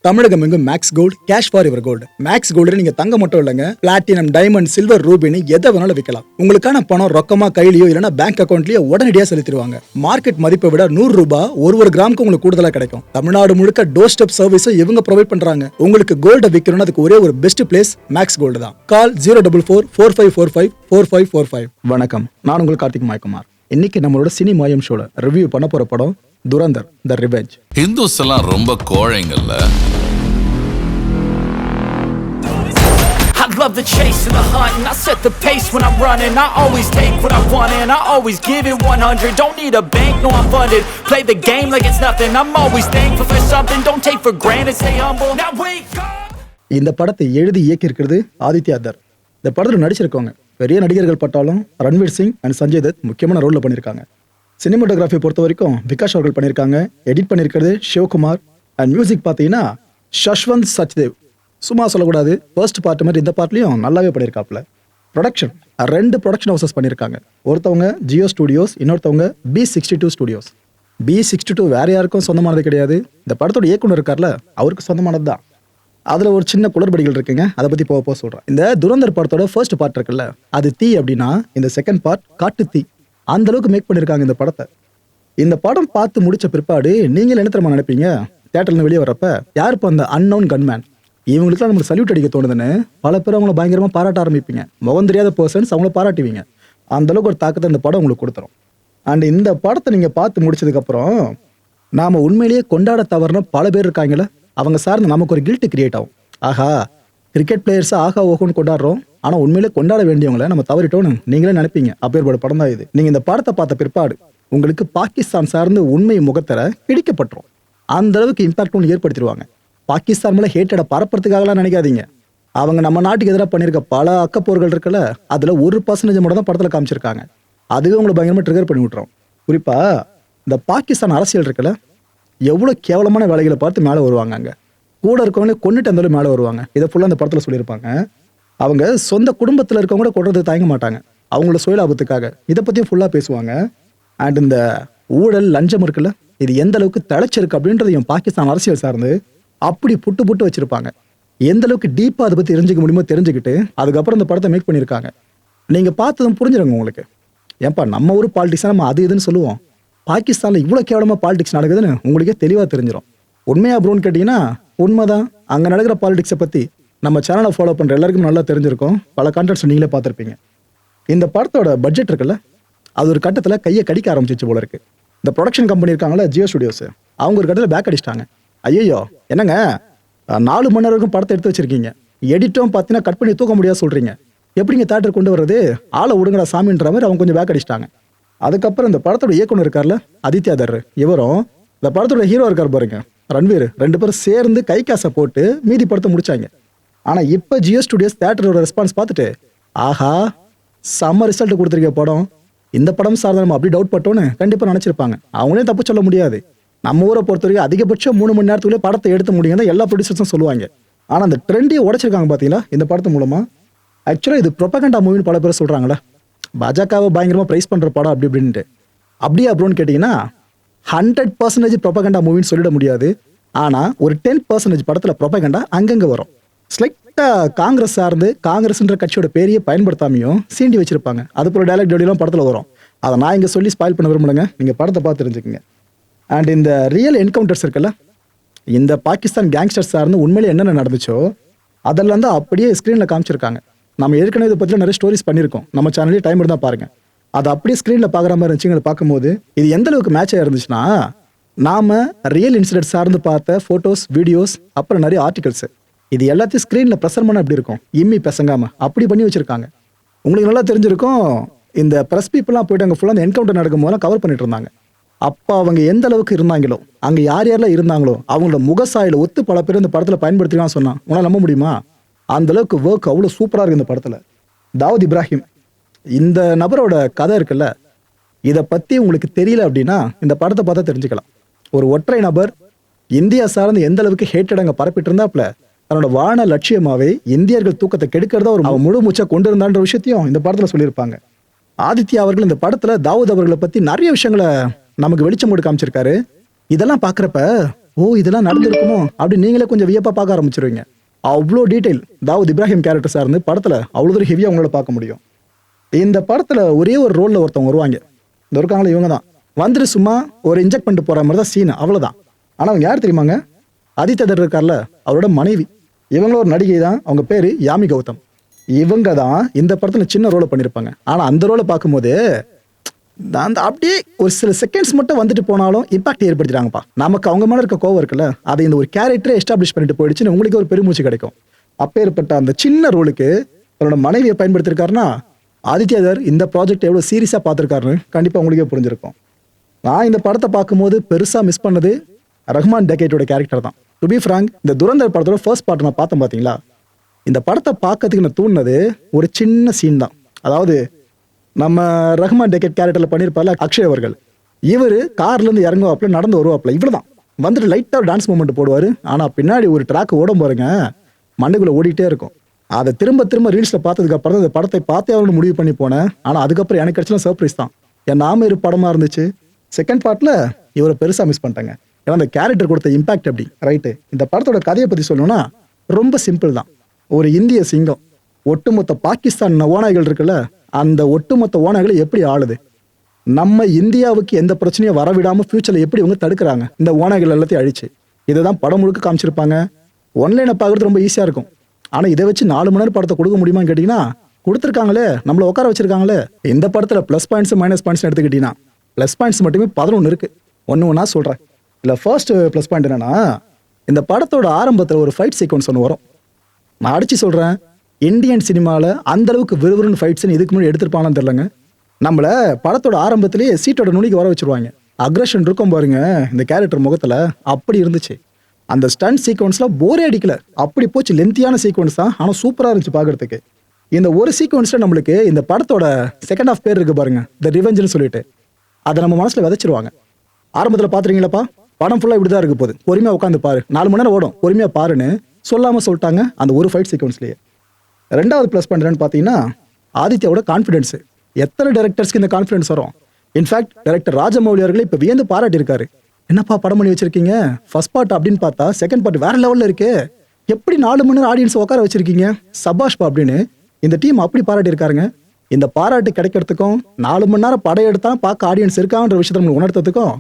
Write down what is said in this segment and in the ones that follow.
தமிழகம் எங்கும் Max Gold cash for your gold. Max Gold நீங்க தங்க மட்டும் இல்லைங்க, பிளாட்டினம், டைமண்ட், சில்வர், ரூபினி எதை வேணாலும் விற்கலாம். உங்களுக்கான பணம் ரொக்கமா கையிலயோ இல்லைன்னா பேங்க் அக்கௌண்ட்லயோ உடனடியாக செலுத்திடுவாங்க. மார்க்கெட் மதிப்பை விட 100 ரூபாய் ஒரு கிராமுக்கு உங்களுக்கு கூடுதலா கிடைக்கும். தமிழ்நாடு முழுக்க டோர் ஸ்டெப் சர்வீஸும் இவங்க ப்ரொவைட் பண்றாங்க. உங்களுக்கு கோல்ட விற்கணும்னு அதுக்கு ஒரே ஒரு பெஸ்ட் பிளேஸ் மேக்ஸ் கோல்டு தான். கால் 04445454545. வணக்கம், நான் உங்கள் கார்த்திக் மாயகுமார். இன்னைக்கு நம்மளோட சினி மாயம் ஷோல ரிவ்யூ பண்ண போற படம் துரந்தர் தி ரிவெஞ்ச். ஹிந்துஸ் எல்லாம் ரொம்ப கோழைங்கல்ல. I love the chase and the hunt, and I set the pace when I'm running. I always take what I want and I always give it 100. Don't need a bank, no I'm funded. Play the game like it's nothing. I'm always thankful for something. Don't take for granted, stay humble. Now wake up. இந்த படத்தை எழுதி இயக்கி இருக்கிறது ஆதித்யா தர். இந்த படத்தில் நடிச்சிருக்கவங்க பெரிய நடிகர்கள் பட்டாலும் ரன்வீர் சிங் அண்ட் சஞ்சய் தத் முக்கியமான ரோல்ல பண்ணியிருக்காங்க. சினிமாட்டோகிராஃபி பொறுத்த வரைக்கும் விகாஷ் அவர்கள் பண்ணியிருக்காங்க. எடிட் பண்ணியிருக்கிறது சிவகுமார். அண்ட் மியூசிக் பார்த்தீங்கன்னா ஷஷ்வந்த் சச்தேவ். சும்மா சொல்லக்கூடாது, ஃபர்ஸ்ட் பார்ட் மாதிரி இந்த பார்ட்லையும் நல்லாவே பண்ணியிருக்காப்புல. ப்ரொடக்ஷன் 2 ப்ரொடக்ஷன் ஹவுசஸ் பண்ணியிருக்காங்க. ஒருத்தவங்க ஜியோ ஸ்டுடியோஸ், இன்னொருத்தவங்க B62 ஸ்டுடியோஸ். B62 வேற யாருக்கும் சொந்தமானது கிடையாது. இந்த படத்தோட இயக்குனர் இருக்கார்ல, அவருக்கு சொந்தமானது தான். அதில் ஒரு சின்ன குளறுபடிகள் இருக்குங்க, அதை பற்றி போக சொல்கிறேன். இந்த துரந்தர் படத்தோட ஃபர்ஸ்ட் பார்ட் இருக்குல்ல, அது தீ அப்படின்னா இந்த செகண்ட் பார்ட் காட்டு தீ. அந்த அளவுக்கு மேக் பண்ணியிருக்காங்க இந்த படத்தை. இந்த படம் பார்த்து முடிச்ச பிற்பாடு நீங்கள் என்ன தெரியுமா நினைப்பீங்க? தியேட்டர்ல வெளியே வரப்ப யாருப்போ அந்த அன்னோன் கன்மேன், இவங்களுக்குலாம் நம்மளுக்கு சல்யூட் அடிக்க தோணுதுன்னு பல பேர் அவங்கள பயங்கரமாக பாராட்ட ஆரம்பிப்பீங்க. முகம் தெரியாத பர்சன்ஸ் அவங்கள பாராட்டுவீங்க. அந்த அளவுக்கு ஒரு தாக்கத்தை இந்த படம் உங்களுக்கு கொடுத்துரும். அண்ட் இந்த படத்தை நீங்கள் பார்த்து முடிச்சதுக்கப்புறம் நாம் உண்மையிலேயே கொண்டாட தவறுன பல பேர் இருக்காங்களே, அவங்க சார்ந்து நமக்கு ஒரு கில்ட்டு கிரியேட் ஆகும். ஆஹா, கிரிக்கெட் பிளேயர்ஸை ஆகா ஓகோன்னு கொண்டாடுறோம், ஆனால் உண்மையிலே கொண்டாட வேண்டியவங்களை நம்ம தவறிட்டோன்னு நீங்களே நினைப்பீங்க. அப்பேற்பட்ட படம் தான் இது. நீங்கள் இந்த படத்தை பார்த்த பிற்பாடு உங்களுக்கு பாகிஸ்தான் சார்ந்து உண்மை முகத்தரை பிடிக்கப்பட்டுரும். அந்த அளவுக்கு இம்பாக்ட் ஒன்று ஏற்படுத்திடுவாங்க. பாகிஸ்தான் மேலே ஹேட்டடை பரப்புறதுக்காகலாம் நினைக்காதீங்க. அவங்க நம்ம நாட்டுக்கு எதிராக பண்ணியிருக்க பல அக்கப்போர்கள் இருக்குல்ல, அதில் 1% மட்டும் தான் படத்தில் காமிச்சிருக்காங்க. அதுவே உங்களை பயங்கரமாக ட்ரிகர் பண்ணி விட்டுரும். குறிப்பாக இந்த பாகிஸ்தான் அரசியல் இருக்குல்ல, எவ்வளோ கேவலமான வேலைகளை பார்த்து மேலே வருவாங்க. அங்கே கூட இருக்கவங்களே கொண்டுட்டு அந்தளவு மேலே வருவாங்க. இதை ஃபுல்லாக அந்த படத்தில் சொல்லியிருப்பாங்க. அவங்க சொந்த குடும்பத்தில் இருக்கவங்க கூட கொள்றதுக்கு தயங்க மாட்டாங்க, அவங்களோட சுய லாபத்துக்காக. இதை பற்றியும் ஃபுல்லாக பேசுவாங்க. அண்ட் இந்த ஊழல் லஞ்சம் இருக்குல்ல, இது எந்த அளவுக்கு தழைச்சிருக்கு அப்படின்றதையும் பாகிஸ்தான் அரசியல் சார்ந்து அப்படி புட்டு புட்டு வச்சிருப்பாங்க. எந்த அளவுக்கு டீப்பாக அதை பற்றி தெரிஞ்சுக்க முடியுமோ தெரிஞ்சுக்கிட்டு அதுக்கப்புறம் இந்த படத்தை மேக் பண்ணியிருக்காங்க. நீங்கள் பார்த்ததும் புரிஞ்சிருங்க உங்களுக்கு. ஏன்பா நம்ம ஊர் பாலிடிக்ஸாக நம்ம அது இதுன்னு சொல்லுவோம், பாகிஸ்தானில் இவ்வளோ கேவலமாக பாலிடிக்ஸ் நடக்குதுன்னு உங்களுக்கே தெளிவாக தெரிஞ்சிடும். உண்மையா ப்ரோன்னு கேட்டிங்கன்னா உண்மைதான். அங்கே நடக்கிற பாலிடிக்ஸை பற்றி நம்ம சேனலை ஃபாலோ பண்ணுற எல்லாருக்கும் நல்லா தெரிஞ்சிருக்கும். பல கான்டென்ட்ஸ் நீங்களே பார்த்துருப்பீங்க. இந்த படத்தோட பட்ஜெட் இருக்குல்ல, அது ஒரு கட்டத்தில் கையை கடிக்க ஆரம்பிச்சிச்சு போல இருக்கு. இந்த ப்ரொடக்ஷன் கம்பெனி இருக்காங்களா ஜியோ ஸ்டுடியோஸ், அவங்க ஒரு கட்டத்தில் பேக் அடிச்சிட்டாங்க. ஐயோ என்னங்க 4 மணி நேரம் வரைக்கும் படத்தை எடுத்து வச்சிருக்கீங்க, எடிட்டும் பார்த்தீங்கன்னா கட் பண்ணி தூக்க முடியாது சொல்கிறீங்க, எப்படிங்க தேட்டர் கொண்டு வர்றது, ஆளை விடுங்கடா சாமின்ற மாதிரி அவங்க கொஞ்சம் பேக் அடிச்சிட்டாங்க. அதுக்கப்புறம் இந்த படத்தோட இயக்குனர் இருக்கார்ல ஆதித்யா தர், இவரும் இந்த படத்தோட ஹீரோ இருக்கார் பாருங்க ரன்வீர், 2 பேரும் சேர்ந்து கை காசை போட்டு மீதி படத்தை முடிச்சாங்க. ஆனால் இப்போ ஜியோ ஸ்டுடியோஸ் தேட்டரோட ரெஸ்பான்ஸ் பார்த்துட்டு ஆஹா செம்ம ரிசல்ட் கொடுத்துருக்க படம், இந்த படம் சார்ந்த நம்ம அப்படி டவுட் பட்டோன்னு கண்டிப்பாக நினச்சிருப்பாங்க. அவங்களே தப்பு சொல்ல முடியாது. நம்ம ஊரை பொறுத்த வரைக்கும் அதிகபட்சம் 3 மணி நேரத்துக்குள்ளே படத்தை எடுத்து முடியும் தான் எல்லா ப்ரொடியூசர்ஸும் சொல்லுவாங்க. ஆனால் அந்த ட்ரெண்டையே உடைச்சிருக்காங்க பார்த்தீங்களா இந்த படத்து மூலமாக. ஆக்சுவலாக இது ப்ரொபகண்டா மூவின்னு பல பேர் சொல்கிறாங்களே, பாஜகவை பயங்கரமாக ப்ரைஸ் பண்ணுற படம் அப்படி இப்படின்ட்டு. அப்படியே அப்புறம்னு கேட்டிங்கன்னா 100% ப்ரொபகண்டா மூவின்னு சொல்லிட முடியாது. ஆனால் ஒரு 10% படத்தில் ப்ரொபகண்டா அங்கங்கே வரும். ஸ்லைட்டாக காங்கிரஸ் சார்ந்து காங்கிரஸ்ன்ற கட்சியோட பேரையே பயன்படுத்தாமையும் சீண்டி வச்சிருப்பாங்க. அது போல டைலாக் டெடிலாம் படத்தில் வரும். அதை நான் இங்கே சொல்லி ஸ்பாயில் பண்ண விரும்புகிறேங்க, நீங்கள் படத்தை பார்த்து தெரிஞ்சுக்கோங்க. அண்ட் இந்த ரியல் என்கவுண்டர்ஸ் இருக்குல்ல, இந்த பாகிஸ்தான் கேங்ஸ்டர்ஸ் சார்ந்து உண்மையிலே என்னென்ன நடந்துச்சோ அதெல்லாம் தான் அப்படியே ஸ்க்ரீனில் காமிச்சிருக்காங்க. நம்ம ஏற்கனவே இதை பற்றி நிறைய ஸ்டோரிஸ் பண்ணியிருக்கோம், நம்ம சேனலே டைம் இருந்தால் பாருங்கள். அது அப்படியே ஸ்க்ரீனில் பார்க்குற மாதிரி இருந்துச்சுங்களை பார்க்கும்போது இது எந்த அளவுக்கு மேட்சாக இருந்துச்சுன்னா, நாம் ரியல் இன்சிடென்ட் சார்ந்து பார்த்த ஃபோட்டோஸ், வீடியோஸ், அப்புறம் நிறைய ஆர்டிகல்ஸ், இது எல்லாத்தையும் ஸ்க்ரீனில் ப்ரெசர் பண்ண எப்படி இருக்கும், இம்மி பெசங்காமல் அப்படி பண்ணி வச்சுருக்காங்க. உங்களுக்கு நல்லா தெரிஞ்சிருக்கும், இந்த ப்ரெஸ் பீப்புளெலாம் போய்ட்டு அங்கே ஃபுல்லாக அந்த என்கவுண்டர் நடக்கும் போதெல்லாம் கவர் பண்ணிட்டு இருந்தாங்க. அப்போ அவங்க எந்த அளவுக்கு இருந்தாங்களோ, அங்கே யார் யாரெல்லாம் இருந்தாங்களோ அவங்களோட முகசாயில் ஒத்து பல பேர் இந்த படத்தில் பயன்படுத்திக்கலாம்னு சொன்னான். உங்களால் நம்ப முடியுமா? அந்த அளவுக்கு ஒர்க் அவ்வளோ சூப்பராக இருக்குது இந்த படத்தில். தாவூத் இப்ராஹிம் இந்த நபரோட கதை இருக்குல்ல, இதை பற்றி உங்களுக்கு தெரியல அப்படின்னா இந்த படத்தை பார்த்தா தெரிஞ்சுக்கலாம். ஒரு ஒற்றை நபர் இந்தியா சார்ந்து எந்த அளவுக்கு ஹேட்டட் அங்கே பரப்பிட்டு இருந்தாப்புல, தன்னோட வான லட்சியமாகவே இந்தியர்கள் தூக்கத்தை கெடுக்கிறதா ஒரு முழு மூச்சா கொண்டு இருந்தான்ற விஷயத்தையும் இந்த படத்தில் சொல்லியிருப்பாங்க. ஆதித்யா அவர்கள் இந்த படத்தில் தாவூத் அவர்களை பற்றி நிறைய விஷயங்களை நமக்கு வெளிச்சம் போட்டு காமிச்சிருக்காரு. இதெல்லாம் பார்க்குறப்ப ஓ இதெல்லாம் நடந்திருக்குமோ அப்படின்னு நீங்களே கொஞ்சம் வியப்பா பார்க்க ஆரம்பிச்சிருவீங்க. அவ்வளோ டீடைல் தாவூத் இப்ராஹிம் கேரக்டர்ஸா இருந்து படத்துல அவ்வளோ தூரம் ஹெவியா உங்களால பார்க்க முடியும். இந்த படத்துல ஒரே ஒரு ரோல்ல ஒருத்தவங்க வருவாங்க. இந்த இருக்காங்களா இவங்க தான் வந்துட்டு சும்மா ஒரு இன்ஜெக்ட் பண்ணிட்டு போற மாதிரி தான் சீன், அவ்வளவுதான். ஆனா அவங்க யார் தெரியுமாங்க? ஆதித்யா இருக்கார்ல, அவரோட மனைவி. இவங்களும் ஒரு நடிகை தான், அவங்க பேரு யாமி கௌதம். இவங்க தான் இந்த படத்துல சின்ன ரோலை பண்ணியிருப்பாங்க. ஆனா அந்த ரோலை பார்க்கும்போது அந்த அப்படியே ஒரு சில செகண்ட்ஸ் மட்டும் வந்துட்டு போனாலும் இம்பாக்ட் ஏற்படுத்திட்டாங்கப்பா. நமக்கு அவங்க மேல இருக்க கோவம் இருக்குல்ல, அதை இந்த ஒரு கேரக்டரை எஸ்டாப்ளிஷ் பண்ணிட்டு போயிடுச்சுன்னு உங்களுக்கு ஒரு பெருமூச்சு கிடைக்கும். அப்பேற்பட்ட அந்த சின்ன ரோலுக்கு தன்னோட மனைவியை பயன்படுத்திருக்காருன்னா ஆதித்யாதர் இந்த ப்ராஜெக்ட் எவ்வளவு சீரியஸா பார்த்திருக்காருன்னு கண்டிப்பா உங்களுக்கே புரிஞ்சிருக்கும். நான் இந்த படத்தை பார்க்கும்போது பெருசா மிஸ் பண்ணது ரஹ்மான் டெக்கேட்டோட கேரக்டர் தான். டு பி ஃப்ராங்க், இந்த துரந்தர் படத்தோட ஃபர்ஸ்ட் பார்ட் நான் பார்த்தேன் பாத்தீங்களா, இந்த படத்தை பார்க்கறதுக்கு நான் தூண்டினது ஒரு சின்ன சீன் தான். அதாவது நம்ம ரஹ்மான் டெக்கேட் கேரக்டர்ல பண்ணியிருப்பார்ல அக்ஷய் அவர்கள், இவர் கார்ல இருந்து இறங்குவாப்ல, நடந்து வருவாப்ல, இவ்வளவுதான் வந்துட்டு லைட்டா டான்ஸ் மூமெண்ட் போடுவாரு. ஆனா பின்னாடி ஒரு ட்ராக் ஓடும் பாருங்க, மண்டைக்குள்ள ஓடிட்டே இருக்கும். அதை திரும்ப திரும்ப ரீல்ஸ்ல பார்த்ததுக்கு அப்புறம் இந்த படத்தை பார்த்தே அவனு முடிவு பண்ணி போனேன். ஆனா அதுக்கப்புறம் எனக்கு கிடைச்சலாம் சர்ப்ரைஸ் தான். என் நாம இரு படமா இருந்துச்சு. செகண்ட் பார்ட்ல இவரை பெருசா மிஸ் பண்ணிட்டாங்க. ஏன்னா அந்த கேரக்டர் கொடுத்த இம்பாக்ட் அப்படி ரைட்டு. இந்த படத்தோட கதையை பத்தி சொல்லணும்னா ரொம்ப சிம்பிள் தான். ஒரு இந்திய சிங்கம் ஒட்டுமொத்த பாகிஸ்தான் ஓநாய்கள் இருக்குல்ல, அந்த ஒட்டுமொத்த ஓநாய்களை எப்படி ஆளுது, நம்ம இந்தியாவுக்கு எந்த பிரச்சனையும் வரவிடாம ஃபியூச்சர்ல எப்படி இவங்க தடுக்கிறாங்க இந்த ஓநாய்கள் எல்லாத்தையும் அழிச்சு. இதுதான் படம் முழுக்க காமிச்சிருப்பாங்க. ஒன்லைனை பார்க்கறது ரொம்ப ஈஸியா இருக்கும். ஆனா இதை வச்சு 4 மணி நேரம் படத்தை கொடுக்க முடியுமான்னு கேட்டீங்கன்னா கொடுத்துருக்காங்களே, நம்மள உட்கார வச்சிருக்காங்களே. இந்த படத்துல பிளஸ் பாயிண்ட்ஸ் மைனஸ் பாயிண்ட்ஸ் எடுத்துக்கிட்டீங்கன்னா பிளஸ் பாயிண்ட்ஸ் மட்டுமே 11 இருக்கு. ஒன்னா சொல்றேன். இல்ல ஃபர்ஸ்ட் பிளஸ் பாயிண்ட் என்னன்னா, இந்த படத்தோட ஆரம்பத்துல ஒரு ஃபைட் சீக்வன்ஸ் ஒன்று வரும். நான் அடிச்சு சொல்றேன், இந்தியன் சினிமால அந்த அளவுக்கு விறுவிறுன்னு ஃபைட்ஸ் இதுக்கு முன்னாடி எடுத்திருப்பாங்கன்னு தெரியலங்க. நம்மள படத்தோட ஆரம்பத்திலேயே சீட்டோட நுனிக்கு வர வச்சிருவாங்க. அக்ரஷன் இருக்கும் பாருங்க இந்த கேரக்டர் முகத்துல, அப்படி இருந்துச்சு. அந்த ஸ்டண்ட் சீக்வன்ஸ்ல போரே அடிக்கல, அப்படி போச்சு. லென்த்தியான சீக்வன்ஸ் தான், ஆனா சூப்பரா இருந்துச்சு பாக்குறதுக்கு. இந்த ஒரு சீக்வன்ஸ்ல நம்மளுக்கு இந்த படத்தோட செகண்ட் ஹாஃப் பேர் இருக்கு பாருங்க, தி ரிவெஞ்ச்னு சொல்லிட்டு, அதை நம்ம மனசுல விதைச்சிருவாங்க. ஆரம்பத்துல பாத்துறீங்களாப்பா, படம் ஃபுல்லா இப்படிதான் இருக்கு போகுது, பொறுமையா உட்காந்து பாரு, 4 மணி நேரம் ஓடும், பொறுமையா பாருன்னு சொல்லாம சொல்லிட்டாங்க அந்த ஒரு ஃபைட் சீக்வன்ஸ்லயே. ரெண்டாவது பிளஸ் பாயிண்ட் என்னன்னு பாத்தீங்கன்னா ஆதித்யாவோட கான்ஃபிடன்ஸ். எத்தனை டைரக்டர்ஸ்க்கு இந்த கான்ஃபிடன்ஸ் வரும்? இன்ஃபேக்ட் டைரக்டர் ராஜமௌலி அவர்களே இப்ப வியந்து பாராட்டி இருக்காரு. என்னப்பா படம் பண்ணி வச்சிருக்கீங்க, ஃபர்ஸ்ட் பார்ட் அப்படின்னு பார்த்தா செகண்ட் பார்ட் வேற லெவல்ல இருக்கு, எப்படி 4 மணி நேரம் ஆடியன்ஸ் உட்கார வச்சிருக்கீங்க, சபாஷ்பா அப்படின்னு இந்த டீம் அப்படி பாராட்டி இருக்காருங்க. இந்த பாராட்டு கிடைக்கிறதுக்கும் 4 மணி நேரம் படம் எடுத்தா பார்க்க ஆடியன்ஸ் இருக்கான்ற விஷயத்தை நம்ம உணர்த்ததுக்கும்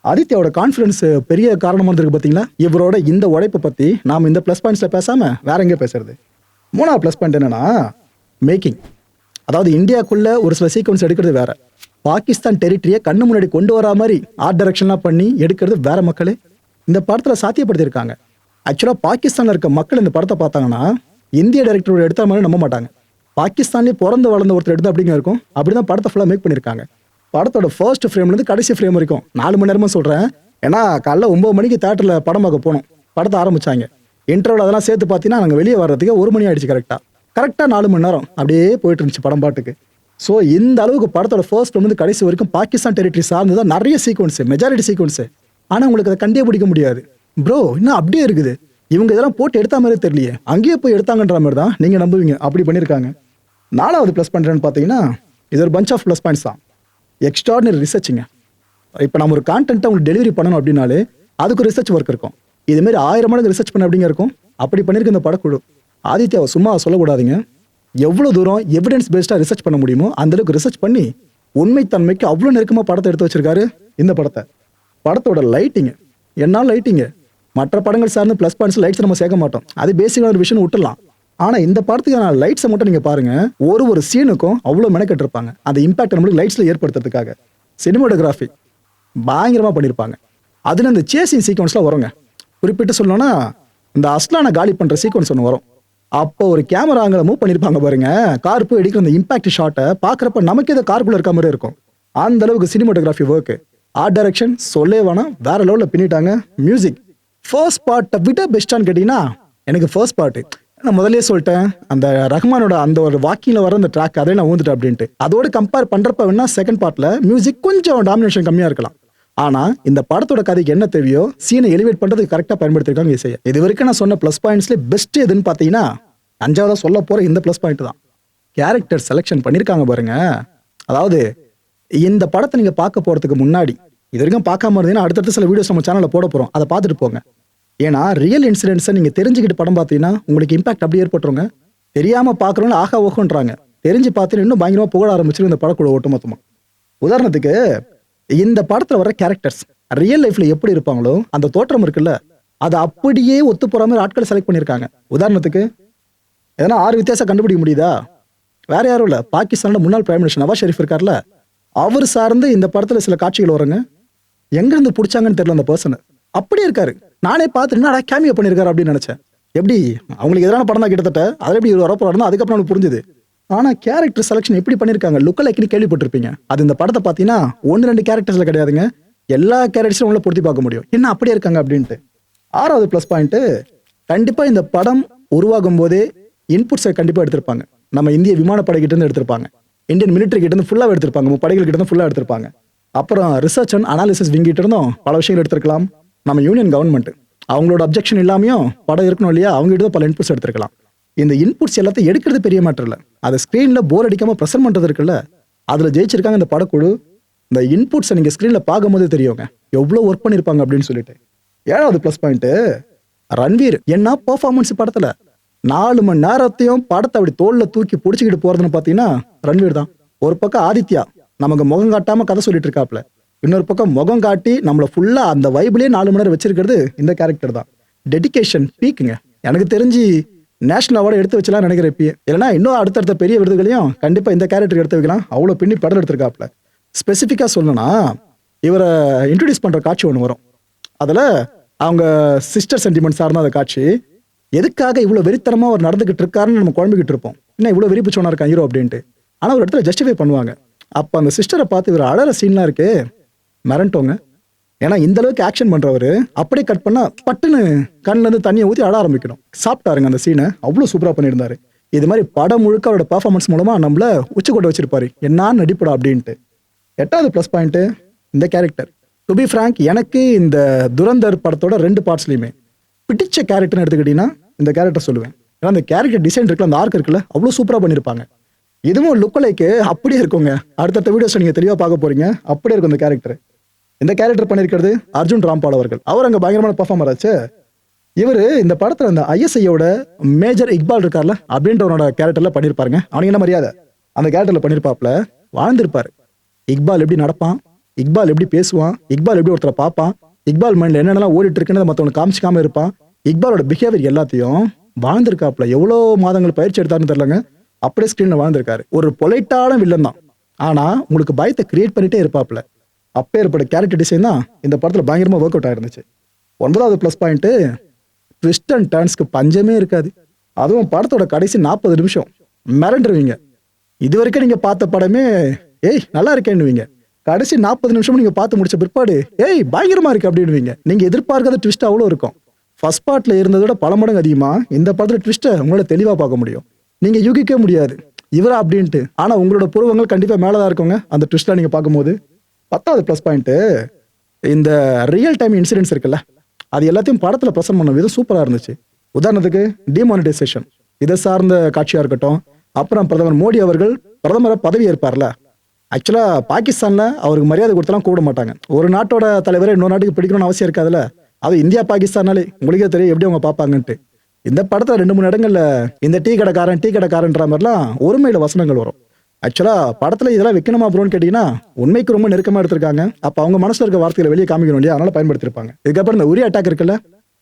ஆதித்யாவோட கான்ஃபிடன்ஸ் பெரிய காரணமா இருக்கு பாத்தீங்களா. இவரோட இந்த உழைப்பை பத்தி நாம இந்த பிளஸ் பாயிண்ட்ஸ்ல பேசாம வேற எங்கே பேசுறது. மூணாவது பிளஸ் பாயிண்ட் என்னன்னா மேக்கிங். அதாவது இந்தியாக்குள்ள ஒரு சில சீக்வன்ஸ் எடுக்கிறது வேற, பாகிஸ்தான் டெரிட்டரியை கண்ணு முன்னாடி கொண்டு வரா மாதிரி ஆர்ட் டைரக்ஷன்லாம் பண்ணி எடுக்கிறது வேற. மக்களே இந்த படத்துல சாத்தியப்படுத்தியிருக்காங்க. ஆக்சுவலா பாகிஸ்தான்ல இருக்க மக்கள் இந்த படத்தை பார்த்தாங்கன்னா இந்திய டைரக்டரோட எடுத்த மாதிரி நம்ப மாட்டாங்க. பாகிஸ்தான்லேயே பிறந்து வளர்ந்த ஒருத்தர் எடுத்து அப்படிங்க இருக்கும். அப்படிதான் படத்தை ஃபுல்லாக மேக் பண்ணியிருக்காங்க. படத்தோட ஃபர்ஸ்ட் ஃப்ரேம்லேருந்து கடைசி ஃப்ரேம் வரைக்கும் 4 மணி நேரமா சொல்கிறேன். ஏன்னா காலைல 9 மணிக்கு தேட்டரில் படம் பார்க்க போனோம், படத்தை ஆரம்பிச்சாங்க. இன்டர்வல் அதெல்லாம் சேர்த்து பார்த்தீங்கன்னா நாங்கள் வெளியே வர்றதுக்கு 1 மணி ஆயிடுச்சு. கரெக்டாக 4 மணி நேரம் அப்படியே போயிட்டு இருந்துச்சு படம் பாட்டுக்கு. ஸோ இந்த அளவுக்கு படத்தோட ஃபர்ஸ்ட் ஃப்ரேம்லேருந்து கடைசி வரைக்கும் பாகிஸ்தான் டெரிட்டரி சார்ந்து தான் நிறைய சீக்வன்ஸு, மெஜாரிட்டி சீக்வன்ஸு. ஆனால் உங்களுக்கு அதை கண்டே பிடிக்க முடியாது. ப்ரோ இன்னும் அப்படியே இருக்குது, இவங்க இதெல்லாம் போட்டு எடுத்த மாதிரி தெரியலையே, அங்கேயே போய் எடுத்தாங்கன்ற மாதிரி தான் நீங்கள் நம்புவீங்க. அப்படி பண்ணியிருக்காங்க. 4வது ப்ளஸ் பண்ணுறேன்னு பார்த்தீங்கன்னா இது ஒரு பஞ்ச் ஆஃப் ப்ளஸ் பாயிண்ட்ஸ் தான். எக்ஸ்ட்ராடினரி ரிசர்ச்சுங்க. இப்போ நம்ம ஒரு கான்டென்ட்டை உங்களுக்கு டெலிவரி பண்ணணும் அப்படின்னாலே அதுக்கு ஒரு ரிசர்ச் ஒர்க் இருக்கும். இதுமாரி 1000 மடங்கு ரிசர்ச் பண்ண அப்படிங்க இருக்கும். அப்படி பண்ணியிருக்க இந்த படக்குழு. ஆதித்யாவை சும்மா சொல்லக்கூடாதுங்க. எவ்வளோ தூரம் எவிடன்ஸ் பேஸ்டாக ரிசர்ச் பண்ண முடியுமோ அந்தளவுக்கு ரிசர்ச் பண்ணி உண்மைத்தன்மைக்கு அவ்வளோ நெருக்கமாக படத்தை எடுத்து வச்சிருக்காரு இந்த படத்தை. படத்தோட லைட்டிங்கு, என்ன லைட்டிங்கு. மற்ற படங்கள் சார்ந்து ப்ளஸ் பாயிண்ட்ஸ் லைட்ஸ் நம்ம சேர்க்க மாட்டோம், அது பேசிக்கான ஒரு விஷயம் விட்டுலாம். ஆனால் இந்த படத்துக்கான லைட்ஸை மட்டும் நீங்கள் பாருங்க, ஒரு சீனுக்கும் அவ்வளோ மெனக்கெட்டு இருப்பாங்க. அந்த இம்பாக்ட் நம்மளுக்கு லைட்ஸில் ஏற்படுத்துறதுக்காக சினிமாட்டோகிராஃபி பயங்கரமாக பண்ணியிருப்பாங்க. அதில் இந்த சேசிங் சீக்வன்ஸ்லாம் வருங்க. குறிப்பிட்டு சொல்லணும்னா இந்த அஸ்லானை காலி பண்ணுற சீக்வன்ஸ் ஒன்று வரும். அப்போ ஒரு கேமரா அங்கே மூவ் பண்ணியிருப்பாங்க பாருங்க, கார் போய் அடிக்கிற அந்த இம்பாக்ட் ஷாட்டை பார்க்குறப்ப நமக்கு இதை கார்க்குள்ளே இருக்க மாதிரி இருக்கும். அந்த அளவுக்கு சினிமாட்டோகிராஃபி ஒர்க்கு, ஆர்ட் டைரக்ஷன் சொல்லே வேணாம், வேற லெவலில் பின்னிட்டாங்க. மியூசிக் ஃபர்ஸ்ட் பார்ட்டை விட பெஸ்ட்டான்னு கேட்டிங்கன்னா எனக்கு ஃபர்ஸ்ட் பார்ட்டு. நான் முதலே சொல்லிட்டேன், அந்த ரஹ்மானோட அந்த ஒரு வாக்கிங்ல வர அந்த ட்ராக் அதே நான் ஊந்துட்டேன் அப்படின்ட்டு. அதோட கம்பேர் பண்றப்ப வேணா செகண்ட் பார்ட்ல மியூசிக் கொஞ்சம் டாமினேஷன் கம்மியா இருக்கலாம். ஆனா இந்த படத்தோட கதைக்கு என்ன தேவையோ சீனை எலிவேட் பண்றதுக்கு கரெக்டா பயன்படுத்திருக்காங்க இசையை. இது வரைக்கும் நான் சொன்ன பிளஸ் பாயிண்ட்ஸ்ல பெஸ்ட் எதுன்னு பாத்தீங்கன்னா 5வதா சொல்ல போற இந்த பிளஸ் பாயிண்ட் தான். கேரக்டர் செலெக்ஷன் பண்ணிருக்காங்க பாருங்க. அதாவது இந்த படத்தை நீங்க பார்க்க போறதுக்கு முன்னாடி இது வரைக்கும் பார்க்காம இருந்தீங்கன்னா அடுத்தடுத்த சில வீடியோஸ் நம்ம சேனலில் போட போகிறோம், அதை பார்த்துட்டு போங்க. ஏன்னா ரியல் இன்சிடென்ட்ஸை நீங்கள் தெரிஞ்சுக்கிட்டு படம் பார்த்தீங்கன்னா உங்களுக்கு இம்பாக்ட் அப்படி ஏற்பட்டுருங்க. தெரியாமல் பார்க்குறவங்க ஆகா ஓகோன்றாங்க, தெரிஞ்சு பார்த்துட்டு இன்னும் பயங்கரமாக புகழ ஆரம்பிச்சிடும் இந்த படக்குழு ஒட்டுமொத்தமாக. உதாரணத்துக்கு இந்த படத்தில் வர கேரக்டர்ஸ் ரியல் லைஃப்பில் எப்படி இருப்பாங்களோ அந்த தோற்றம் இருக்குல்ல, அதை அப்படியே ஒத்து போகிற மாதிரி ஆட்களை செலக்ட் பண்ணியிருக்காங்க. உதாரணத்துக்கு எதனா 6 வித்தியாசம் கண்டுபிடிக்க முடியுதா? வேற யாரும் இல்லை, பாகிஸ்தானோட முன்னாள் பிரைம் மினிஸ்டர் நவாஸ் ஷெரீஃப் இருக்கார்ல, அவர் சார்ந்து இந்த படத்தில் சில காட்சிகள் வருங்க. எங்கேருந்து பிடிச்சாங்கன்னு தெரியல அந்த பர்சனை, அப்படியே இருக்காரு. நானே பார்த்துட்டு கேமியோ பண்ணியிருக்காரு அப்படின்னு நினைச்சேன். எப்படி அவங்களுக்கு எதிரான படம் தான் கிட்டத்தட்ட, அதில் எப்படி வரப்போறாருன்னு அதுக்கப்புறம் எனக்கு புரிஞ்சுது. ஆனால் கேரக்டர் செலக்ஷன் எப்படி பண்ணியிருக்காங்க, லுக் லைக்னு கேள்விப்பட்டிருப்பீங்க. அது இந்த படத்தை பார்த்தீங்கன்னா 1-2 கேரக்டர்ஸ்ல கிடையாதுங்க, எல்லா கேரக்டர்ஸும் உங்களை பொருத்தி பார்க்க முடியும், என்ன அப்படியே இருக்காங்க அப்படின்ட்டு. 6வது ப்ளஸ் பாயிண்ட், கண்டிப்பாக இந்த படம் உருவாகும் போதே இன்புட்ஸை கண்டிப்பாக எடுத்திருப்பாங்க. நம்ம இந்திய விமானப்படை கிட்ட இருந்து எடுத்திருப்பாங்க, இந்தியன் மிலிட்டரி கிட்ட இருந்து ஃபுல்லாக எடுத்திருப்பாங்க, படைகள் கிட்ட இருந்து ஃபுல்லாக எடுத்திருப்பாங்க. அப்புறம் ரிசர்ச் அண்ட் அனாலிசிஸ் விங் கிட்ட இருந்தும் பல விஷயங்கள் எடுத்திருக்கலாம். நம்ம யூனியன் கவர்மெண்ட் அவங்களோட அப்ஜெக்ஷன் இல்லாமையும் படம் இருக்கணும் இல்லையா, அவங்க கிட்ட பல இன்புட்ஸ் எடுத்திருக்கலாம். இந்த இன்புட்ஸ் எல்லாத்தையும் எடுக்கிறது பெரிய மேட்டர் இல்லை, அதை ஸ்க்ரீனில் போர் அடிக்காம ப்ரெசென்ட் பண்ணுறது இருக்குல்ல, அதில் ஜெயிச்சிருக்காங்க இந்த படக்குழு. இந்த இன்புட்ஸை நீங்கள் ஸ்க்ரீனில் பார்க்கும்போது தெரியுங்க எவ்வளோ ஒர்க் பண்ணியிருப்பாங்க அப்படின்னு சொல்லிட்டு. 7வது ப்ளஸ் பாயிண்ட், ரன்வீர் என்ன பெர்ஃபார்மன்ஸ் படத்தில். 4 மணி நேரத்தையும் படத்தை அப்படி தோளில் தூக்கி பிடிச்சிக்கிட்டு போறதுன்னு பார்த்தீங்கன்னா ரன்வீர் தான். ஒரு பக்கம் ஆதித்யா நமக்கு முகம் காட்டாம கதை சொல்லிட்டு இருக்காப்ல, இன்னொரு பக்கம் முகம் காட்டி நம்மளை ஃபுல்லா அந்த வைப்லயே 4 மணி நேரம் வச்சிருக்கிறது இந்த கேரக்டர் தான். டெடிகேஷன் பீக்குங்க. எனக்கு தெரிஞ்சு நேஷனல் அவார்டு எடுத்து வச்சலாம் நினைக்கிறேன் இப்பயே, இல்லைன்னா இன்னும் அடுத்தடுத்த பெரிய விருதுகளையும் கண்டிப்பா இந்த கேரக்டர் எடுத்து வைக்கலாம். அவ்வளோ பின்னி படம் எடுத்திருக்காப்ல. ஸ்பெசிஃபிக்கா சொல்லணும்னா இவரை இன்ட்ரடியூஸ் பண்ற காட்சி ஒன்று வரும், அதுல அவங்க சிஸ்டர் சென்டிமெண்ட் சார்ந்த அந்த காட்சி. எதுக்காக இவ்வளவு வெறித்தனமா அவர் நடந்துகிட்டு இருக்காருன்னு நம்ம குழம்பிக்கிட்டு இருப்போம், என்ன இவ்வளவு வெறி பிடிச்சவனா இருக்கான் ஹீரோ அப்படின்ட்டு. ஆனா ஒரு இடத்துல ஜஸ்டிஃபை பண்ணுவாங்க. அப்ப அந்த சிஸ்டரை பார்த்து இவர் அழற சீன்லாம் இருக்கு, மிரண்டோங்க. ஏன்னா இந்த அளவுக்கு ஆக்ஷன் பண்றவரு அப்படியே கட் பண்ணா பட்டுன்னு கண்ணுல இருந்து தண்ணியை ஊற்றி அழ ஆரம்பிக்கணும். சாப்பிட்டாருங்க அந்த சீனை, அவ்வளவு சூப்பரா பண்ணியிருந்தாரு. இது மாதிரி படம் முழுக்க அவரோட பெர்ஃபார்மன்ஸ் மூலமா நம்மள உச்சிக்கொட்ட வச்சிருப்பாரு, என்ன நடிப்படா அப்படின்ட்டு. 8வது ப்ளஸ் பாயிண்ட், இந்த கேரக்டர். டு பி ஃப்ராங்க், எனக்கு இந்த துரந்தர் படத்தோட 2 பார்ட்ஸ்லயுமே பிடிச்ச கேரக்டர்னு எடுத்துக்கிட்டீங்கன்னா இந்த கேரக்டர் சொல்லுவேன். ஏன்னா அந்த கேரக்டர் டிசைன் இருக்குல்ல, அந்த ஆர்க் இருக்குல்ல, அவ்வளோ சூப்பராக பண்ணியிருப்பாங்க. இதுவும் லுக் லைக்கு அப்படியே இருக்குங்க. அடுத்தடுத்த வீடியோஸ் நீங்கள் தெளிவாக பார்க்க போறீங்க, அப்படியே இருக்கும் இந்த கேரக்டர். இந்த கேரக்டர் பண்ணியிருக்கிறது அர்ஜுன் ராம்பால் அவர்கள். அவர் அங்கே பயங்கரமான பர்ஃபார்மர் ஆச்சு. இவர் இந்த படத்தில் அந்த ஐஎஸ்ஐயோட மேஜர் இக்பால் இருக்கார்ல அப்படின்றவனோட கேரக்டர்ல பண்ணியிருப்பாருங்க. அவனுக்கு என்ன மரியாதை, அந்த கேரக்டர்ல பண்ணியிருப்பாப்ல, வாழ்ந்திருப்பாரு. இக்பால் எப்படி நடப்பான், இக்பால் எப்படி பேசுவான், இக்பால் எப்படி ஒருத்தரை பார்ப்பான், இக்பால் மைண்ட்ல என்னென்னலாம் ஓடிட்டு இருக்குன்னு மற்றவனுக்கு காமிச்சிக்காம இருப்பான், இக்பாலோட பிஹேவியர் எல்லாத்தையும் வாழ்ந்திருக்காப்ல. எவ்வளோ மாதங்கள் பயிற்சி எடுத்தாருன்னு தெரியலங்க, அப்படியே ஸ்கிரீன்ல வாழ்ந்திருக்காரு. ஒரு பொலைட்டான வில்லன் தான், ஆனா உங்களுக்கு பயத்தை கிரியேட் பண்ணிட்டே இருப்பாப்ல. அப்பேற்பட்ட கேரக்டர் டிசைன் தான் இந்த படத்துல பயங்கரமா ஒர்க் அவுட் ஆயிருந்துச்சு. 9வது ப்ளஸ் பாயிண்ட், ட்விஸ்ட் அண்ட் டர்ன்ஸ்க்கு பஞ்சமே இருக்காது. அதுவும் படத்தோட கடைசி 40 நிமிஷம் மிரண்டுருவீங்க. இது வரைக்கும் நீங்க பார்த்த படமே ஏய் நல்லா இருக்கேன்னுவீங்க, கடைசி 40 நிமிஷம் நீங்க பார்த்து முடிச்ச பிற்பாடு ஏய் பயங்கரமா இருக்கு அப்படின்னுவீங்க. நீங்க எதிர்பார்க்காத ட்விஸ்ட் அவ்வளோ இருக்கும். ஃபர்ஸ்ட் பார்ட்ல இருந்ததோட பல மடங்கு அதிகமா இந்த படத்துல ட்விஸ்ட்டை உங்களால தெளிவா பார்க்க முடியும். நீங்க யூகிக்கவே முடியாது இவரா அப்படின்ட்டு. ஆனா உங்களோட புருவங்கள் கண்டிப்பா மேலதான் இருக்குங்க அந்த ட்விஸ்ட்ல நீங்க பார்க்கும்போது. 10வது ப்ளஸ் பாயிண்ட், இந்த ரியல் டைம் இன்சிடென்ட்ஸ் இருக்குல்ல, அது எல்லாத்தையும் படத்துல பிரசன்ட் பண்ண விதம் சூப்பரா இருந்துச்சு. உதாரணத்துக்கு டிமானிட்டைசேஷன், இதை சார்ந்த காட்சியா இருக்கட்டும். அப்புறம் பிரதமர் மோடி அவர்கள் பிரதமரை பதவி ஏற்பார்ல, ஆக்சுவலா பாகிஸ்தான்ல அவருக்கு மரியாதை கொடுத்தலாம் கூட மாட்டாங்க. ஒரு நாட்டோட தலைவரை இன்னொரு நாட்டுக்கு பிடிக்கணும்னு அவசியம் இருக்காதுல்ல. அது இந்தியா பாகிஸ்தானாலே உங்களுக்கே தெரியும் எப்படி அவங்க பார்ப்பாங்கன்ட்டு. இந்த படத்துல 2-3 இடங்கள்ல இந்த டீ கடைக்காரன்ற மாதிரிலாம் ஒருமையில வசனங்கள் வரும். ஆக்சுவலா படத்துல இதெல்லாம் வைக்கணுமா ப்ரோன்னு கேட்டீங்கன்னா உண்மைக்கு ரொம்ப நெருக்கமா எடுத்திருக்காங்க. அப்ப அவங்க மனசுல இருக்க வார்த்தைகளை வெளியே காமிக்கணும் இல்லையா, அதனால பயன்படுத்திருப்பாங்க. இதுக்கப்புறம் இந்த உரி அட்டாக் இருக்குல்ல,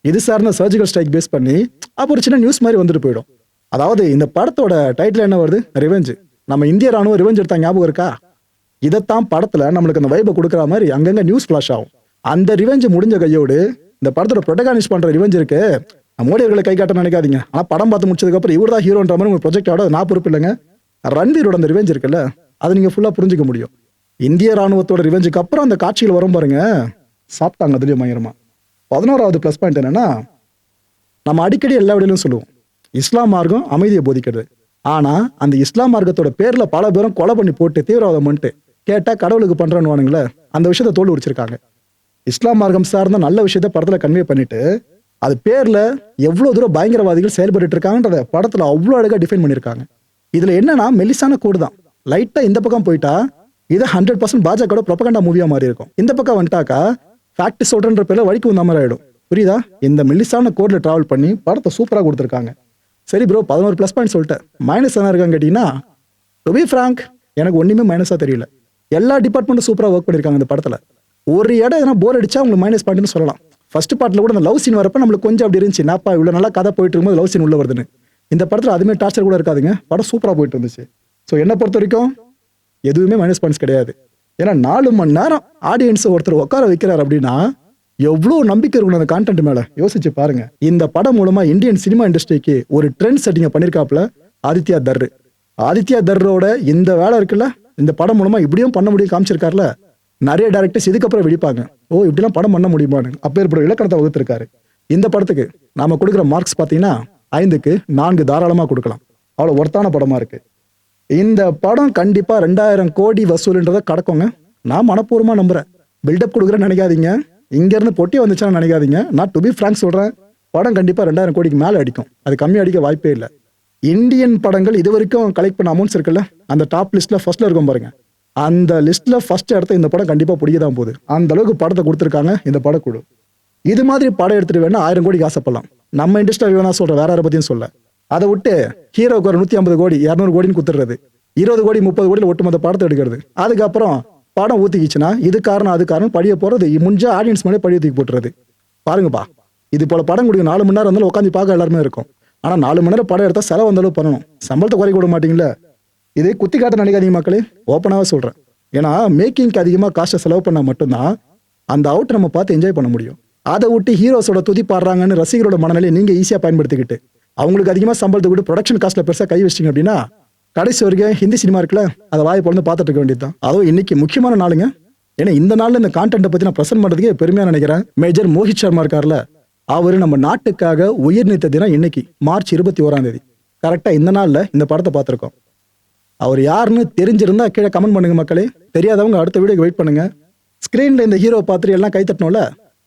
இது சார்ந்த சர்ஜிக்கல் ஸ்ட்ரைக் பேஸ் பண்ணி அப்போ ஒரு சின்ன நியூஸ் மாதிரி வந்துட்டு போயிடும். அதாவது இந்த படத்தோட டைட்டில் என்ன வருது, ரிவெஞ்ச். நம்ம இந்திய ராணுவம் ரிவெஞ்ச் எடுத்தா ஞாபகம் இருக்கா? இதைத்தான் படத்துல நம்மளுக்கு அந்த வைபை கொடுக்குற மாதிரி அங்கங்க நியூஸ் ஃபிளாஷ் ஆகும். அந்த ரிவெஞ்ச் முடிஞ்ச கையோடு இந்த படத்தோட ப்ரொட்டகானிஸ்ட் பண்ற ரிவெஞ்ச் இருக்கு, மோடி அவர்களை கை காட்ட நினைக்காதீங்க. ஆனா படம் பார்த்து முடிச்சதுக்கு அப்புறம் இவர் தான் ஹீரோன்ற மாதிரி உங்க ப்ரொஜெக்டோட நான் பொறுப்பு இல்லைங்க. ரன்வீரோட அந்த ரிவெஞ்ச் இருக்குல்ல, அது நீங்க ஃபுல்லா புரிஞ்சுக்க முடியும். இந்திய ராணுவத்தோட ரிவெஞ்சுக்கு அப்புறம் அந்த காட்சிகள் வரும் பாருங்க, சாப்பிட்டாங்க அதுலயும் பயங்கரமா. 11வது ப்ளஸ் பாயிண்ட் என்னன்னா, நம்ம அடிக்கடி எல்லா விடையிலும் சொல்லுவோம் இஸ்லாம் மார்க்கம் அமைதியை போதிக்கிறது. ஆனா அந்த இஸ்லாம் மார்க்கத்தோட பேர்ல பல பேரும் கொலை பண்ணி போட்டு தீவிரவாதம் பண்ணிட்டு கேட்டா கடவுளுக்கு பண்றேன்னு அந்த விஷயத்த தோல் உரிச்சிருக்காங்க. இஸ்லாம் மார்க்கம் சார்ந்த நல்ல விஷயத்த படத்துல கன்வே பண்ணிட்டு அது பேர்ல எவ்வளவு தூரம் பயங்கரவாதிகள் செயல்பட்டு இருக்காங்கன்றத படத்துல அவ்வளவு அழகா டிஃபைன் பண்ணிருக்காங்க. இதுல என்னன்னா மெலிசான கோடு தான், லைட்டா இந்த பக்கம் போயிட்டா இது 100% பாஜக ப்ரொபகண்டா மூவியா மாறி இருக்கும். இந்த பக்கம் வந்துட்டாக்கா ஃபேக்ட் சொல்றன்ற பேர்ல வழிக்கு வந்த மாதிரி ஆயிடும். புரியுதா? இந்த மெல்லிசான கோட்ல டிராவல் பண்ணி படத்தை சூப்பரா கொடுத்துருக்காங்க. சரி ப்ரோ, 11 ப்ளஸ் பாயிண்ட் சொல்லிட்டேன். மைனஸ் என்ன இருக்கான்னு கேட்டீங்கன்னா, டு பி ஃப்ராங்க், எனக்கு ஒண்ணுமே மைனஸா தெரியல. எல்லா டிபார்ட்மெண்ட்டும் சூப்பரா ஒர்க் பண்ணிருக்காங்க இந்த படத்துல. ஒரு இடம் எதனா போர் அடிச்சா உங்களுக்கு மைனஸ் பாயிண்ட்னு சொல்லலாம். ஃபர்ஸ்ட் பார்ட்ல கூட அந்த லவ் சீன் வரப்ப நம்மளுக்கு கொஞ்சம் அப்படி இருந்துச்சு, நாப்பா இவ்வளவு நல்லா கதை போயிட்டு இருக்கும்போது லவ் சீன் உள்ள வருதுன்னு. இந்த படத்துல அதுமே டார்ச்சர் கூட இருக்காதுங்க, படம் சூப்பரா போயிட்டு இருந்துச்சு. ஸோ என்ன பொறுத்த வரைக்கும் எதுவுமே மைனஸ் பாயிண்ட்ஸ் கிடையாது. ஏன்னா 4 மணி நேரம் ஆடியன்ஸ் ஒருத்தர் உட்கார வைக்கிறார் அப்படின்னா எவ்வளோ நம்பிக்கை இருக்கணும் அந்த கான்டென்ட் மேல. யோசிச்சு பாருங்க. இந்த படம் மூலமா இந்தியன் சினிமா இண்டஸ்ட்ரிக்கு ஒரு ட்ரெண்ட் செட்டிங்க பண்ணிருக்காப்ல ஆதித்யா தர். ஆதித்யா தர்ரோட இந்த வேலை இருக்குல்ல, இந்த படம் மூலமா இப்படியும் பண்ண முடியும் காமிச்சிருக்காருல. நிறைய டேரக்டர்ஸ் இதுக்கப்புறம் வெடிப்பாங்க, ஓ இப்படிலாம் படம் பண்ண முடியுமான்னு. அப்பேற்பட்ட இலக்கணத்தை வகுத்திருக்காரு. இந்த படத்துக்கு நாம கொடுக்குற மார்க்ஸ் பார்த்தீங்கன்னா 5க்கு 4 தாராளமா கொடுக்கலாம். அவ்வளோ ஒர்த்தான படமா இருக்கு. இந்த படம் கண்டிப்பா 2000 கோடி வசூல்ன்றதை கடக்குங்க. நான் மனப்பூர்வமா நம்புறேன். பில்டப் கொடுக்குறேன்னு நினைக்காதீங்க, இங்க இருந்து பொட்டி வந்துச்சான்னு நினைக்காதீங்க. நான் டு பி ஃப்ராங்க் சொல்றேன், படம் கண்டிப்பா 2000 கோடிக்கு மேல அடிக்கும். அது கம்மி அடிக்க வாய்ப்பே இல்லை. இந்தியன் படங்கள் இது வரைக்கும் கலெக்ட் பண்ண அமௌண்ட்ஸ் இருக்குல்ல, அந்த டாப் லிஸ்ட்ல ஃபர்ஸ்ட்ல இருக்கும் பாருங்க, அந்த லிஸ்ட்ல ஃபர்ஸ்ட் இடத்த இந்த படம் கண்டிப்பா பிடிக்க தான் போகுது. அந்த அளவுக்கு படத்தை கொடுத்துருக்காங்க இந்த படக்குழு. இது மாதிரி படம் எடுத்துட்டு வேணா 1000 கோடிக்கு ஆசைப்படலாம். நம்ம இண்டஸ்ட்ரி வேணா சொல்ற, வேற யாரை பத்தியும் சொல்ல. அதை விட்டு ஹீரோக்கு ஒரு 150 கோடி 200 கோடின்னு குத்துறது, 20 கோடி 30 கோடியில் ஒட்டுமொத்த படத்தை எடுக்கிறது. அதுக்கப்புறம் படம் ஊத்திக்கிச்சுன்னா இது காரணம் அது காரணம் படிய போறது, முடிஞ்சா ஆடியன்ஸ் மேலே படிய தூக்கி போட்டுறது. பாருங்கப்பா, இது போல படம் கொடுங்க 4 மணி நேரம் இருந்தாலும் உட்காந்து பார்க்க எல்லாருமே இருக்கும். ஆனா 4 மணி நேரம் படம் எடுத்தா செலவு வந்தாலும் பண்ணணும், சம்பளத்தை குறைக்க விட மாட்டீங்களா? இதே குத்தி காட்ட நினைக்காதீங்க மக்களே, ஓப்பனாவே சொல்றேன். ஏன்னா மேக்கிங்க்கு அதிகமா காசை செலவு பண்ணா மட்டும்தான் அந்த அவுட் நம்ம பார்த்து என்ஜாய் பண்ண முடியும். அதை விட்டு ஹீரோஸோட துதி பாடுறாங்கன்னு ரசிகரோட மனநிலையை நீங்க ஈஸியா பயன்படுத்திக்கிட்டு அவங்களுக்கு அதிகமா சம்பளத்தை விட்டு ப்ரொடக்ஷன் காஸ்ட்ல பெருசா கை வச்சிங்க அப்படின்னா கடைசி வரைக்கும் ஹிந்தி சினிமா இருக்குல்ல, அதை வாயை பொழுது பார்த்துட்டு இருக்க வேண்டியதுதான். அதுவும் இன்னைக்கு முக்கியமான நாளுங்க. ஏன்னா இந்த நாள்ல இந்த கான்டென்ட்டை பத்தி நான் ப்ரெசென்ட் பண்றதுக்கே பெருமையா நினைக்கிறேன். மேஜர் மோஹித் சர்மா இருக்கார்ல, அவரு நம்ம நாட்டுக்காக உயிர் நீத்த தினம் இன்னைக்கு மார்ச் 21 கரெக்டா இந்த நாள்ல இந்த படத்தை பார்த்திருக்கோம். அவர் யாருன்னு தெரிஞ்சிருந்தா கீழே கமெண்ட் பண்ணுங்க மக்களே. தெரியாதவங்க அடுத்த வீடியோக்கு வெயிட் பண்ணுங்க. ஸ்கிரீன்ல இந்த ஹீரோ பார்த்துட்டு எல்லாம் கை தட்டணும்ல,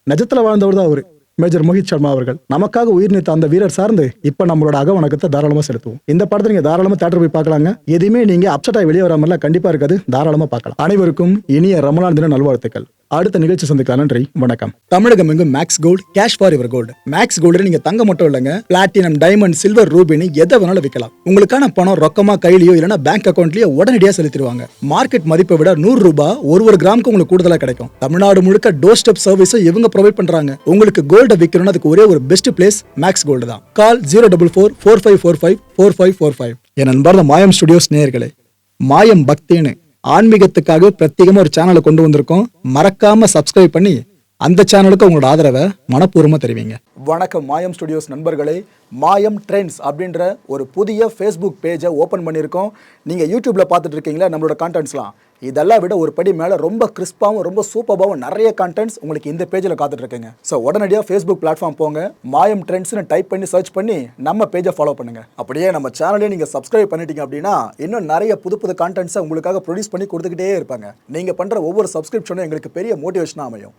நிஜத்துல வாழ்ந்தவர் தான் அவரு, மேஜர் மோஹித் சர்மா அவர்கள். நமக்காக உயிர் நீத்த அந்த வீரர் சார்ந்து இப்ப நம்மளோட அகவணக்கத்தை தாராளமா செலுத்துவோம். இந்த படத்தை நீங்க தாராளமா தியேட்டர் போய் பார்க்கலாங்க. எதுவுமே நீங்க அப்செட் ஆகி வெளியே வராமல கண்டிப்பா இருக்காது, தாராளமா பார்க்கலாம். அனைவருக்கும் இனிய ரமலான் தின நல்வாழ்த்துக்கள். அடுத்த நிகழ்ச்சி சந்திக்கலாம். நன்றி, வணக்கம். தமிழகம் எங்கும் Max Gold, cash for your gold. Max Gold நீங்க தங்க மட்டும் இல்லைங்க, பிளாட்டினம், டைமண்ட், சில்வர், ரூபினி எதை வேணாலும் விற்கலாம். உங்களுக்கான பணம் ரொக்கமா கையிலயோ இல்லைன்னா பேங்க் அக்கௌண்ட்லயோ உடனடியாக செலுத்திடுவாங்க. மார்க்கெட் மதிப்பை விட 100 ரூபாய் ஒரு கிராமுக்கு உங்களுக்கு கூடுதலா கிடைக்கும். தமிழ்நாடு முழுக்க டோர் ஸ்டெப் சர்வீஸும் இவங்க ப்ரொவைட் பண்றாங்க. உங்களுக்கு கோல்ட விற்கணும்னு அதுக்கு ஒரே ஒரு பெஸ்ட் பிளேஸ் மேக்ஸ் கோல்டு தான். கால் 04445454545. என் அன்பார்ந்த மாயம் ஸ்டுடியோஸ் நேயர்களே, மாயம் பக்தின்னு ஆன்மீகத்துக்காக பிரத்யேகமா ஒரு சேனலை கொண்டு வந்திருக்கோம். மறக்காம சப்ஸ்கிரைப் பண்ணி அந்த சேனலுக்கு உங்களோட ஆதரவை மனப்பூர்வமா தெரிவிங்க. வணக்கம் மாயம் ஸ்டுடியோஸ் நண்பர்களே. மாயம் ட்ரெண்ட்ஸ் அப்படின்ற ஒரு புதிய ஃபேஸ்புக் பேஜை ஓப்பன் பண்ணியிருக்கோம். நீங்கள் யூடியூப்ல பார்த்துட்டு இருக்கீங்களா நம்மளோட கான்டென்ட்ஸ்லாம், இதெல்லாம் விட ஒரு படி மேலே ரொம்ப கிறிஸ்பாகவும் ரொம்ப சூப்பராகவும் நிறைய கான்டென்ட்ஸ் உங்களுக்கு இந்த பேஜில் காத்துட்டு இருக்குங்க. ஸோ உடனடியாக ஃபேஸ்புக் பிளாட்ஃபார்ம் போங்க, மாயம் ட்ரெண்ட்ஸ்னு டைப் பண்ணி சர்ச் பண்ணி நம்ம பேஜை ஃபாலோ பண்ணுங்க. அப்படியே நம்ம சேனலையும் நீங்கள் சப்ஸ்கிரைப் பண்ணிட்டீங்க அப்படின்னா இன்னும் நிறைய புது கான்டென்ட்ஸை உங்களுக்காக ப்ரொடியூஸ் பண்ணி கொடுத்துக்கிட்டே இருப்பாங்க. நீங்கள் பண்ணுற ஒவ்வொரு சப்ஸ்கிரிப்ஷனும் எங்களுக்கு பெரிய மோட்டிவேஷனாக அமையும்.